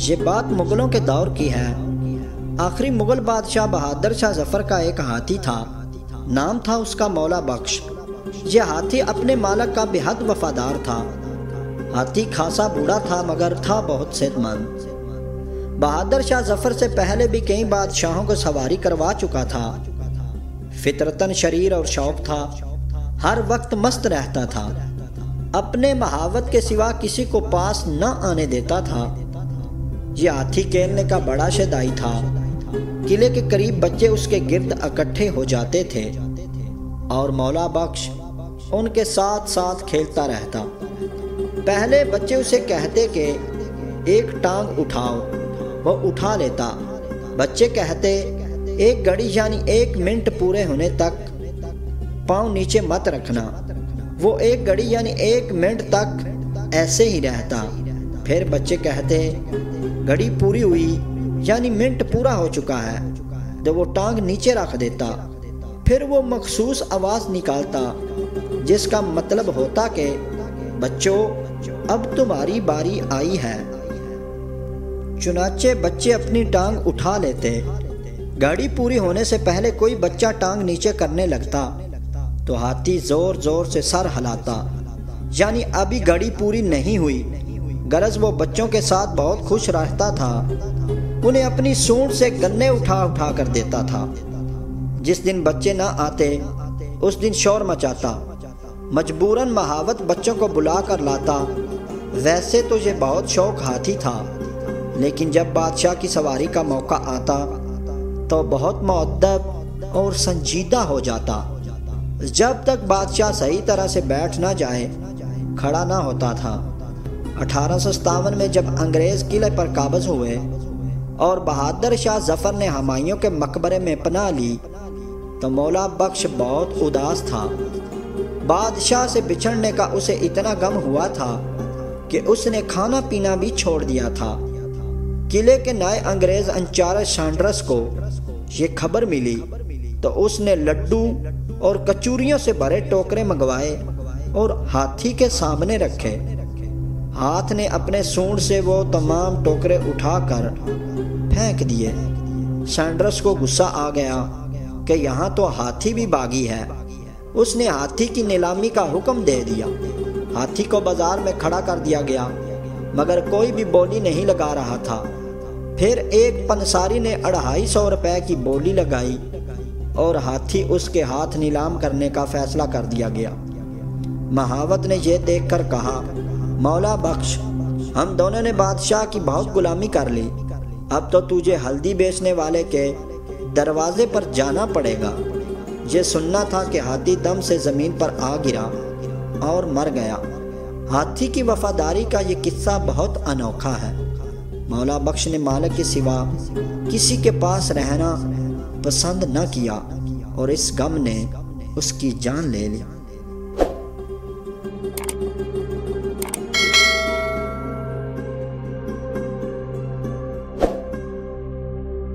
ये बात मुगलों के दौर की है। आखिरी मुगल बादशाह बहादुर शाह जफर का एक हाथी था। नाम था उसका मौला बख्श। यह हाथी अपने मालिक का बेहद वफादार था। हाथी खासा बूढ़ा था मगर था बहुत सेहतमंद। बहादुर शाह जफर से पहले भी कई बादशाहों को सवारी करवा चुका था। फितरतन शरीर और शौक था। हर वक्त मस्त रहता था। अपने महावत के सिवा किसी को पास न आने देता था। यह हाथी खेलने का बड़ा शदाई था। किले के करीब बच्चे उसके गिर्द इकट्ठे हो जाते थे और मौला बख्श उनके साथ साथ खेलता रहता। पहले बच्चे उसे कहते कि एक टांग उठाओ, वो उठा लेता। बच्चे कहते एक घड़ी यानी 1 मिनट पूरे होने तक पाँव नीचे मत रखना। वो एक घड़ी यानी 1 मिनट तक ऐसे ही रहता। फिर बच्चे कहते घड़ी पूरी हुई यानी मिनट पूरा हो चुका है, तो वो टांग नीचे रख देता। फिर वो मखसूस आवाज़ निकालता जिसका मतलब होता कि बच्चों अब तुम्हारी बारी आई है। चुनाचे बच्चे अपनी टांग उठा लेते। गाड़ी पूरी होने से पहले कोई बच्चा टांग नीचे करने लगता तो हाथी जोर जोर से सर हिलाता यानी अभी गाड़ी पूरी नहीं हुई। गरज वो बच्चों के साथ बहुत खुश रहता था। उन्हें अपनी सूंड से गन्ने उठा उठा कर देता था। जिस दिन बच्चे ना आते उस दिन शोर मचाता। मजबूरन महावत बच्चों को बुला कर लाता। वैसे तो ये बहुत शौक हाथी था, लेकिन जब बादशाह की सवारी का मौका आता तो बहुत मुअद्दब और संजीदा हो जाता। जब तक बादशाह सही तरह से बैठ ना जाए खड़ा ना होता था। 1857 में जब अंग्रेज़ किले पर काबज़ हुए और बहादुर शाह जफर ने हुमायूं के मकबरे में पनाह ली तो मौला बख्श बहुत उदास था। बादशाह से बिछड़ने का उसे इतना गम हुआ था कि उसने खाना पीना भी छोड़ दिया था। किले के नए अंग्रेज इंचार्ज सैंडर्स को ये खबर मिली तो उसने लड्डू और कचूरियों से भरे टोकरे मंगवाए और हाथी के सामने रखे। हाथ ने अपने सूंड से वो तमाम टोकरे उठाकर फेंक दिए। सैंडर्स को गुस्सा आ गया कि यहाँ तो हाथी भी बागी है। उसने हाथी की नीलामी का हुक्म दे दिया। हाथी को बाजार में खड़ा कर दिया गया मगर कोई भी बोली नहीं लगा रहा था। फिर एक पंसारी ने 250 रुपए की बोली लगाई और हाथी उसके हाथ नीलाम करने का फैसला कर दिया गया। महावत ने यह देखकर कहा, मौला बख्श, हम दोनों ने बादशाह की बहुत गुलामी कर ली। अब तो तुझे हल्दी बेचने वाले के दरवाजे पर जाना पड़ेगा। ये सुनना था कि हाथी दम से ज़मीन पर आ गिरा और मर गया। हाथी की वफादारी का ये किस्सा बहुत अनोखा है। मौला बख्श ने मालिक के सिवा किसी के पास रहना पसंद न किया और इस गम ने उसकी जान ले ली।